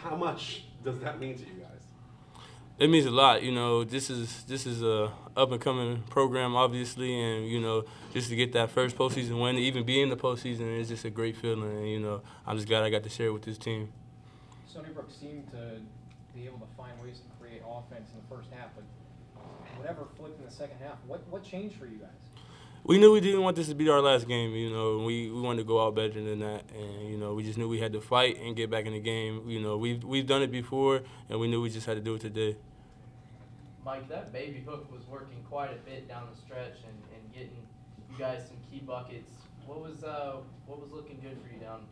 How much does that mean to you guys? It means a lot. This is a up and coming program, obviously, and just to get that first postseason win, to even be in the postseason, is just a great feeling. And I'm just glad I got to share it with this team. Stony Brook seemed to be able to find ways to create offense in the first half, but whatever flipped in the second half. What changed for you guys? We knew we didn't want this to be our last game. We wanted to go out better than that, and we just knew we had to fight and get back in the game. We've done it before, and we knew we just had to do it today. Mike, that baby hook was working quite a bit down the stretch and getting you guys some key buckets. What was looking good for you down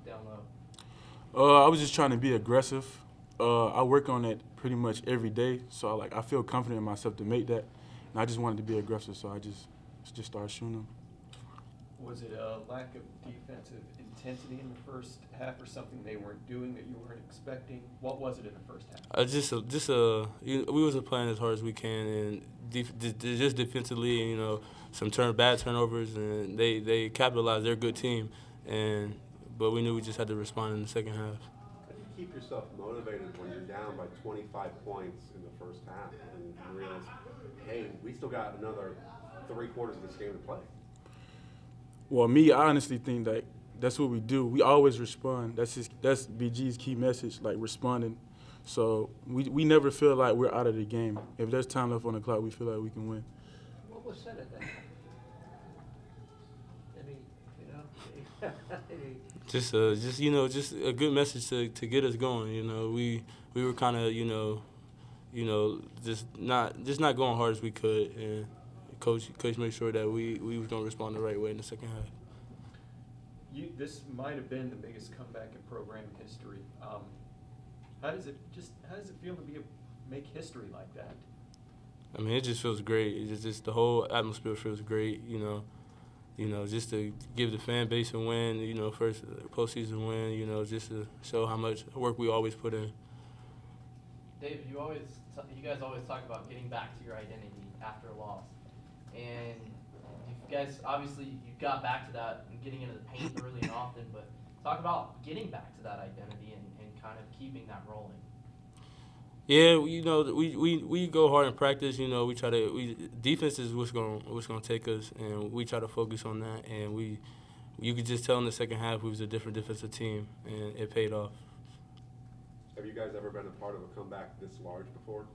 low? I was just trying to be aggressive. I work on that pretty much every day, so I feel confident in myself to make that. And I just wanted to be aggressive, so I just started shooting them. Was it a lack of defensive intensity in the first half, or something they weren't doing that you weren't expecting? What was it in the first half? We was playing as hard as we can, and just defensively, some bad turnovers, and they capitalized. They're a good team, but we knew we just had to respond in the second half. How do you keep yourself motivated when you're down by 25 points in the first half and you realize, hey, we still got another 3 quarters of this game to play? Well, I honestly think that that's what we do. We always respond. That's BG's key message, like responding. So we never feel like we're out of the game. If there's time left on the clock, we feel like we can win. What was said at that? Just a good message to get us going. We were kind of just not going hard as we could, and coach made sure that we was going to respond the right way in the second half. This might have been the biggest comeback in program history. How does it feel to make history like that? I mean, it just feels great. It's just the whole atmosphere feels great. Just to give the fan base a win. First postseason win. Just to show how much work we always put in. David, you guys always talk about getting back to your identity after a loss, and you guys obviously you got back to that and getting into the paint early and often. But talk about getting back to that identity and kind of keeping that rolling. Yeah, we go hard in practice. We try to defense is what's gonna take us, and we try to focus on that. And you could just tell in the second half we was a different defensive team, and it paid off. Have you guys ever been a part of a comeback this large before?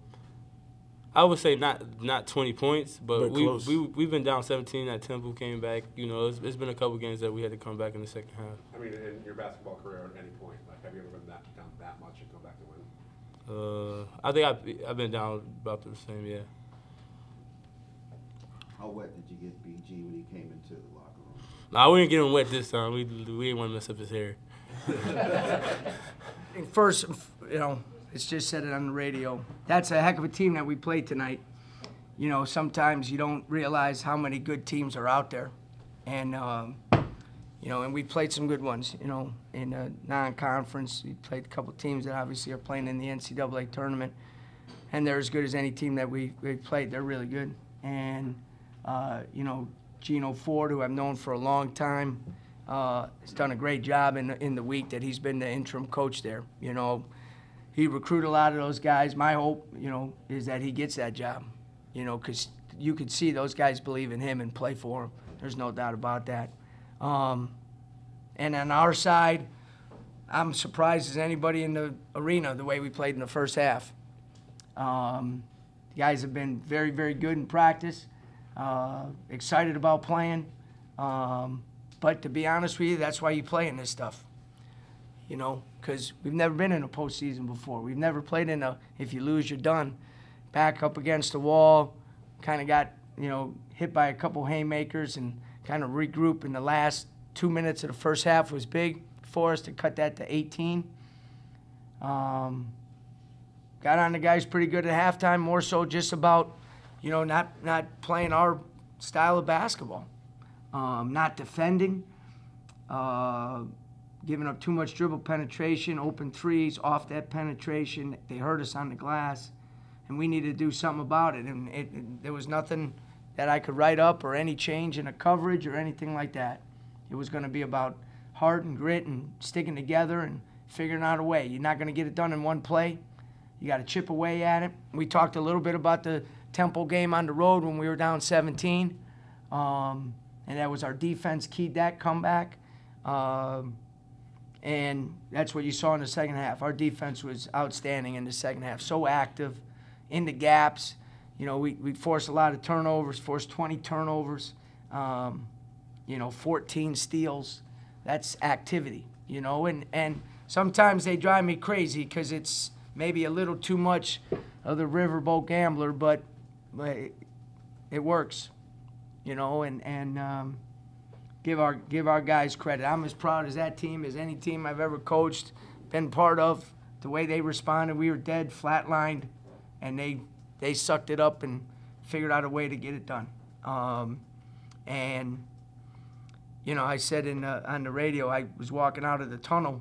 I would say not 20 points, but we've been down 17 at Temple, came back. It's been a couple games that we had to come back in the second half. I mean, in your basketball career at any point, have you ever been down that much and come back to win? I think I've been down about the same, yeah. How wet did you get BG when he came into the locker room? Nah, we didn't get him wet this time. We didn't want to mess up his hair. First, it's just said it on the radio. That's a heck of a team that we played tonight. Sometimes you don't realize how many good teams are out there, and and we played some good ones. In a non-conference, we played a couple teams that obviously are playing in the NCAA tournament, and they're as good as any team that we played. They're really good, and Gino Ford, who I've known for a long time, has done a great job in the week that he's been the interim coach there. He recruited a lot of those guys. My hope, is that he gets that job, because you could see those guys believe in him and play for him. There's no doubt about that. And on our side, I'm surprised as anybody in the arena the way we played in the first half. The guys have been very, very good in practice, excited about playing. But to be honest with you, that's why you play in this stuff, because we've never been in a postseason before. We've never played in if you lose, you're done. Back up against the wall, kind of got, hit by a couple haymakers and kind of regroup in the last 2 minutes of the first half was big for us to cut that to 18. Got on the guys pretty good at halftime, more so just about, not playing our style of basketball. Not defending, giving up too much dribble penetration, open threes, off that penetration. They hurt us on the glass, and we needed to do something about it. And there was nothing that I could write up or any change in a coverage or anything like that. It was going to be about heart and grit and sticking together figuring out a way. You're not going to get it done in one play. You got to chip away at it. We talked a little bit about the Temple game on the road when we were down 17. And that was our defense keyed that comeback. And that's what you saw in the second half. Our defense was outstanding in the second half. So active, in the gaps. You know, we forced a lot of turnovers, forced 20 turnovers, 14 steals. That's activity, and sometimes they drive me crazy because it's maybe a little too much of the riverboat gambler, but it works, and give our guys credit. I'm as proud as that team as any team I've ever coached, been part of. The way they responded, we were dead, flatlined, and they sucked it up and figured out a way to get it done. And I said on the radio, I was walking out of the tunnel,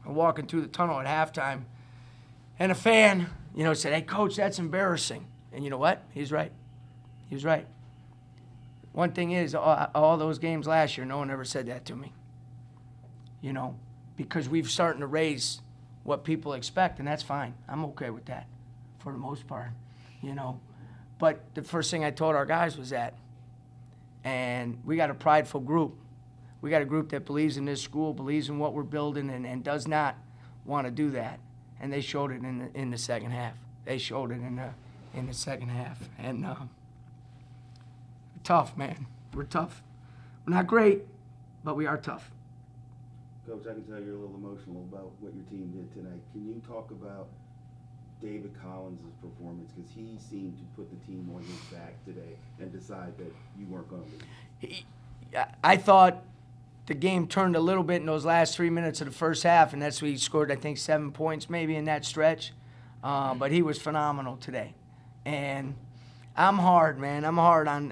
walking through the tunnel at halftime, and a fan, said, "Hey, Coach, that's embarrassing." And you know what? He's right. He was right. One thing is, all those games last year, no one ever said that to me. Because we've starting to raise what people expect, and that's fine. I'm okay with that for the most part, But the first thing I told our guys was that. And we got a prideful group. We got a group that believes in this school, believes in what we're building, and does not want to do that. And they showed it in the second half. They showed it in the second half. And tough, man. We're tough. We're not great, but we are tough. Coach, I can tell you're a little emotional about what your team did tonight. Can you talk about David Collins' performance, because he seemed to put the team on his back today and decide that you weren't going to lose? I thought the game turned a little bit in those last 3 minutes of the first half, and that's when he scored, I think, 7 points maybe in that stretch. But he was phenomenal today. And I'm hard, man. I'm hard on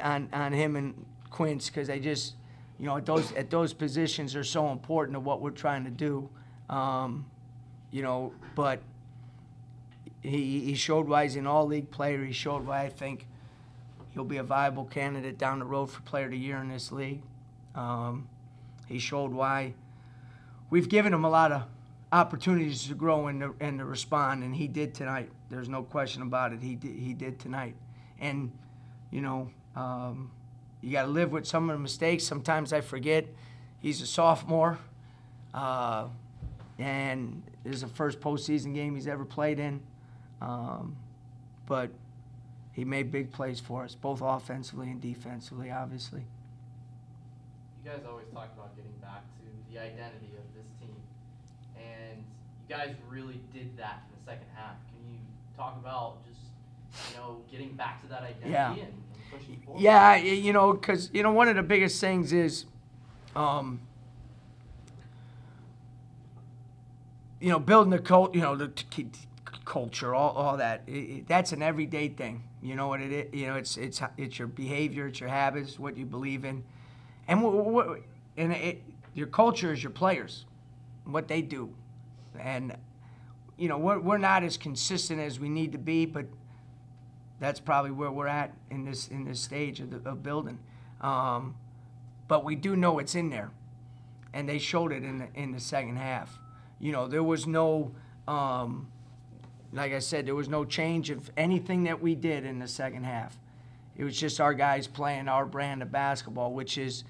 him and Quince because they just, at those positions are so important to what we're trying to do. But he showed why he's an all-league player. He showed why I think he'll be a viable candidate down the road for Player of the Year in this league. He showed why we've given him a lot of opportunities to grow and to respond, and he did tonight. There's no question about it. He did tonight. And, you got to live with some of the mistakes. Sometimes I forget he's a sophomore, and this is the first postseason game he's ever played in. But he made big plays for us, both offensively and defensively, obviously. You guys always talk about getting back to the identity of this team, and you guys really did that in the second half. Can you talk about just, getting back to that identity and pushing forward? Yeah, because, one of the biggest things is, building the culture, all that. That's an everyday thing. You know what it is? It's your behavior, it's your habits, what you believe in, and your culture is your players, what they do, and we're not as consistent as we need to be, but that's probably where we're at in this stage of building. But we do know it's in there, and they showed it in the second half. There was no. Like I said, there was no change of anything that we did in the second half. It was just our guys playing our brand of basketball, which is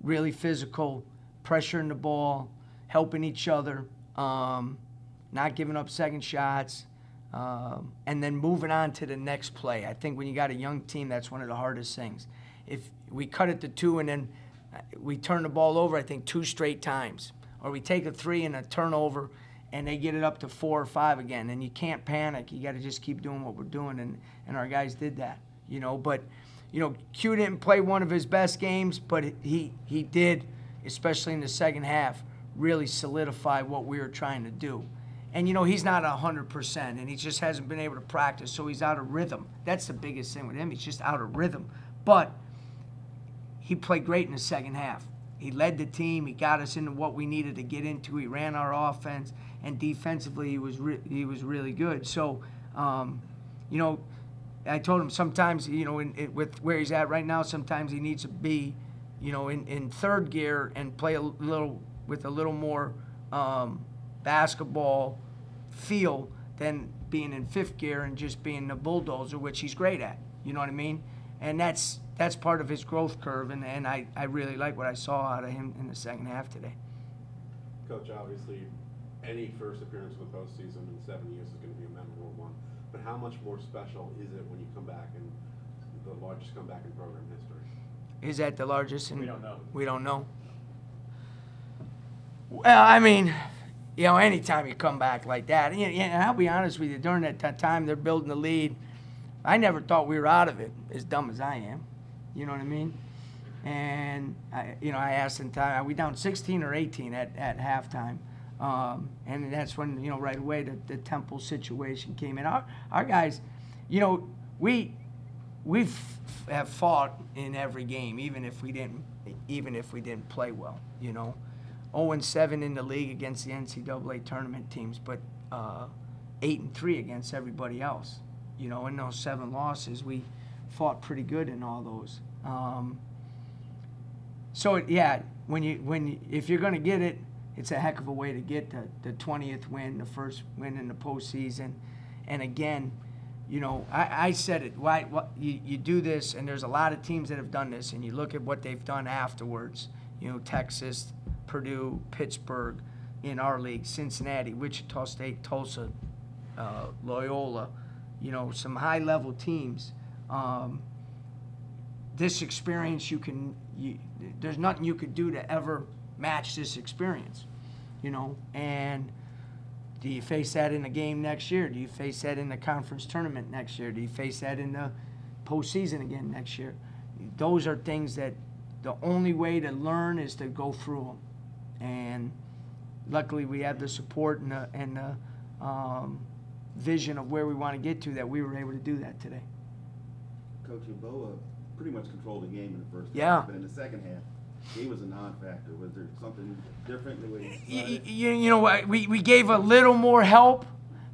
really physical, pressuring the ball, helping each other, not giving up second shots, and then moving on to the next play. I think when you got a young team, that's one of the hardest things. If we cut it to 2 and then we turn the ball over, I think 2 straight times, or we take a 3 and a turnover, and they get it up to 4 or 5 again, and you can't panic. You got to just keep doing what we're doing, and our guys did that, But, Q didn't play one of his best games, but he did, especially in the second half, really solidify what we were trying to do. And, he's not 100%, and he just hasn't been able to practice, so he's out of rhythm. That's the biggest thing with him. He's just out of rhythm. But he played great in the second half. He led the team. He got us into what we needed to get into. He ran our offense, and defensively he was really good. So, I told him sometimes, with where he's at right now, sometimes he needs to be, in third gear and play with a little more basketball feel than being in fifth gear and just being the bulldozer, which he's great at. You know what I mean? And that's part of his growth curve, and I really like what I saw out of him in the second half today. Coach, obviously, any first appearance in the postseason in 7 years is going to be a memorable one. But how much more special is it when you come back and the largest comeback in program history? Is that the largest? We don't know. We don't know. Well, I mean, you know, anytime you come back like that, and I'll be honest with you, during that time they're building the lead, I never thought we were out of it, as dumb as I am. You know what I mean? And, I asked in time, are we down 16 or 18 at halftime? And that's when, right away the Temple situation came in. Our guys, we have fought in every game, even if we didn't play well, 0-7 in the league against the NCAA tournament teams, but 8-3 against everybody else. In those 7 losses, we fought pretty good in all those. If you're going to get it, it's a heck of a way to get the 20th win, the first win in the postseason. And again, I said it. Why you do this, and there's a lot of teams that have done this, and you look at what they've done afterwards. Texas, Purdue, Pittsburgh, in our league, Cincinnati, Wichita State, Tulsa, Loyola. Some high-level teams. This experience, there's nothing you could do to ever match this experience, and do you face that in a game next year? Do you face that in the conference tournament next year? Do you face that in the postseason again next year? Those are things that the only way to learn is to go through them, and luckily we have the support and the vision of where we want to get to, that we were able to do that today. Coach Yeboah pretty much controlled the game in the first Yeah. half, but in the second half, he was a non-factor. Was there something different in the way he decided? You know what? We gave a little more help,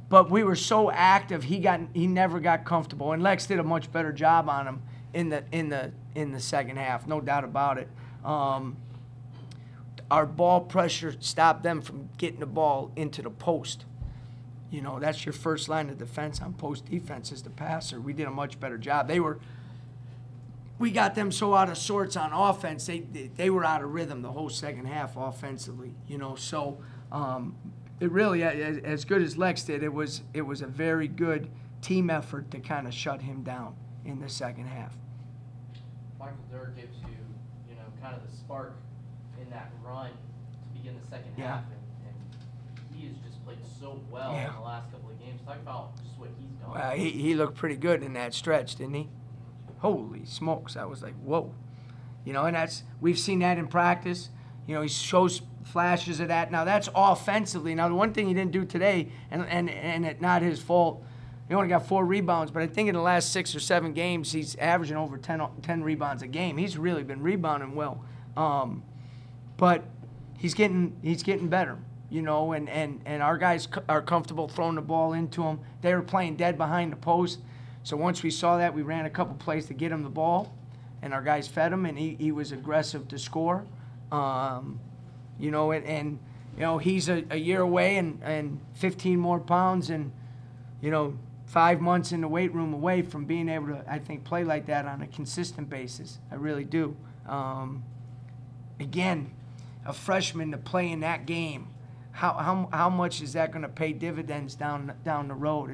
but we were so active. He never got comfortable, and Lex did a much better job on him in the second half, no doubt about it. Our ball pressure stopped them from getting the ball into the post. That's your first line of defense on post defense, is the passer. We did a much better job. We got them so out of sorts on offense, they were out of rhythm the whole second half offensively, So it really, as good as Lex did, it was a very good team effort to kind of shut him down in the second half. Michael Durr gives you, kind of the spark in that run to begin the second Yeah. half, and he has just played so well in the last couple of games. Talk about just what he's done. Well, he looked pretty good in that stretch, didn't he? Holy smokes, I was like, whoa. And we've seen that in practice. He shows flashes of that. Now, that's offensively. Now, the one thing he didn't do today, and it's not his fault, he only got 4 rebounds, but I think in the last 6 or 7 games, he's averaging over 10 rebounds a game. He's really been rebounding well. But he's getting better, and our guys are comfortable throwing the ball into him. They were playing dead behind the post. So once we saw that, we ran a couple plays to get him the ball, and our guys fed him, and he was aggressive to score. He's a year away and 15 more pounds and, 5 months in the weight room away from being able to, I think, play like that on a consistent basis. I really do. Again, a freshman to play in that game, how much is that going to pay dividends down the road?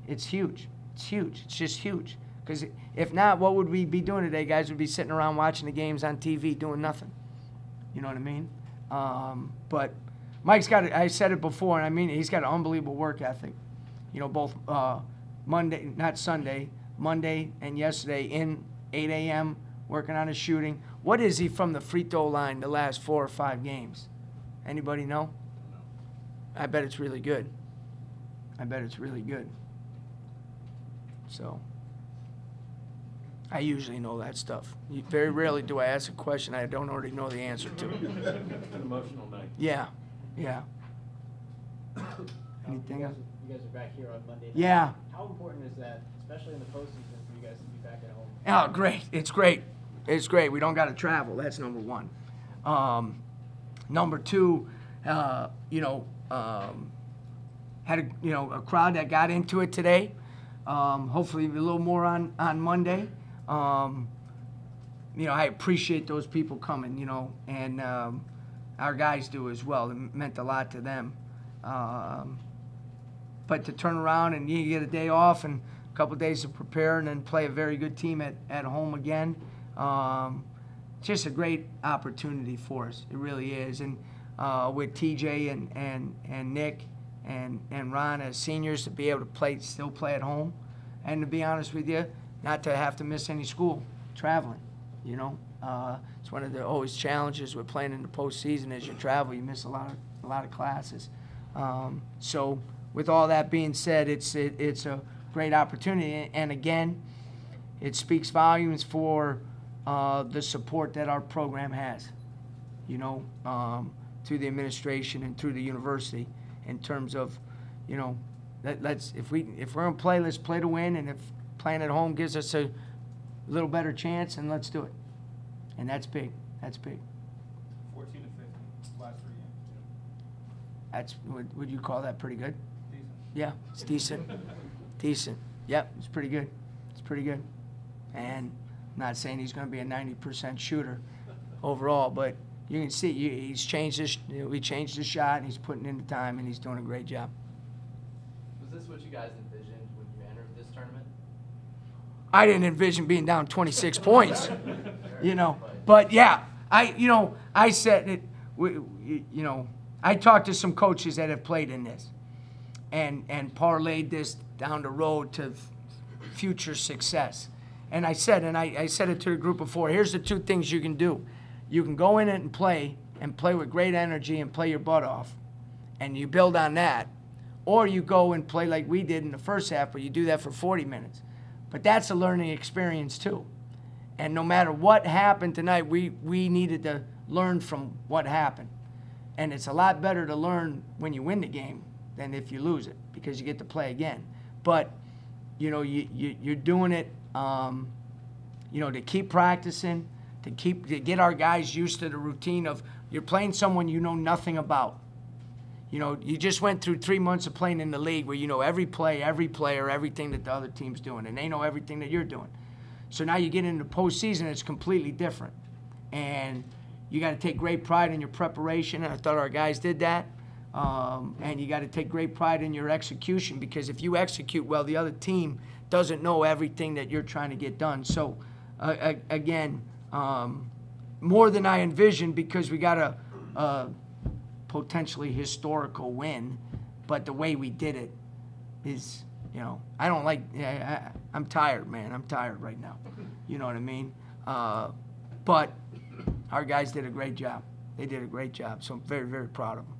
It's huge. It's huge. It's just huge. Because if not, what would we be doing today, guys? We'd be sitting around watching the games on TV doing nothing. You know what I mean? But Mike's got it. I said it before, and I mean it. He's got an unbelievable work ethic. Both Monday, not Sunday, Monday and yesterday in 8 a.m. working on his shooting. What is he from the free throw line the last 4 or 5 games? Anybody know? I bet it's really good. So I usually know that stuff. Very rarely do I ask a question I don't already know the answer to. An emotional night. Yeah. Anything else? You guys are back here on Monday night. Yeah. How important is that, especially in the postseason, for you guys to be back at home? Oh, great. It's great. We don't got to travel. That's number one. Number two, Had a crowd that got into it today. Hopefully a little more on Monday. I appreciate those people coming, and our guys do as well. It meant a lot to them. But to turn around and you get a day off and a couple of days to prepare and then play a very good team at home again, just a great opportunity for us. It really is. And with TJ and Nick and Ron as seniors to be able to still play at home, and to be honest with you, not to have to miss any school, traveling. It's one of the always challenges with playing in the postseason. As you travel, you miss a lot of classes. So with all that being said, it's a great opportunity, and again, it speaks volumes for the support that our program has. Through the administration and through the university, in terms of, if we're gonna play, let's play to win, and if playing at home gives us a little better chance, and let's do it. And that's big. That's big. 14 to 15, last 3 games. Would you call that pretty good? Decent. Yeah, it's decent. Decent. Yep, it's pretty good. It's pretty good. And I'm not saying he's going to be a 90% shooter overall, but you can see he's changed his. We changed his shot, and he's putting in the time, and he's doing a great job. Was this what you guys envisioned when you entered this tournament? I didn't envision being down 26 points, But yeah, I said it. I talked to some coaches that have played in this, and parlayed this down the road to future success. And I said it to the group before. Here's the 2 things you can do. You can go in it and play with great energy and play your butt off, and you build on that. Or you go and play like we did in the first half, but you do that for 40 minutes. But that's a learning experience too. And no matter what happened tonight, we needed to learn from what happened. And it's a lot better to learn when you win the game than if you lose it, because you get to play again. But, you're doing it, to keep practicing, to get our guys used to the routine of you're playing someone you know nothing about. You just went through 3 months of playing in the league where you know every play, every player, everything that the other team's doing, and they know everything that you're doing. So now you get into postseason, it's completely different. And you got to take great pride in your preparation, and I thought our guys did that. And you got to take great pride in your execution, because if you execute well, the other team doesn't know everything that you're trying to get done. So, again, more than I envisioned, because we got a potentially historical win, but the way we did it is, I don't like. I'm tired, man. I'm tired right now. You know what I mean? But our guys did a great job. They did a great job, so I'm very, very proud of them.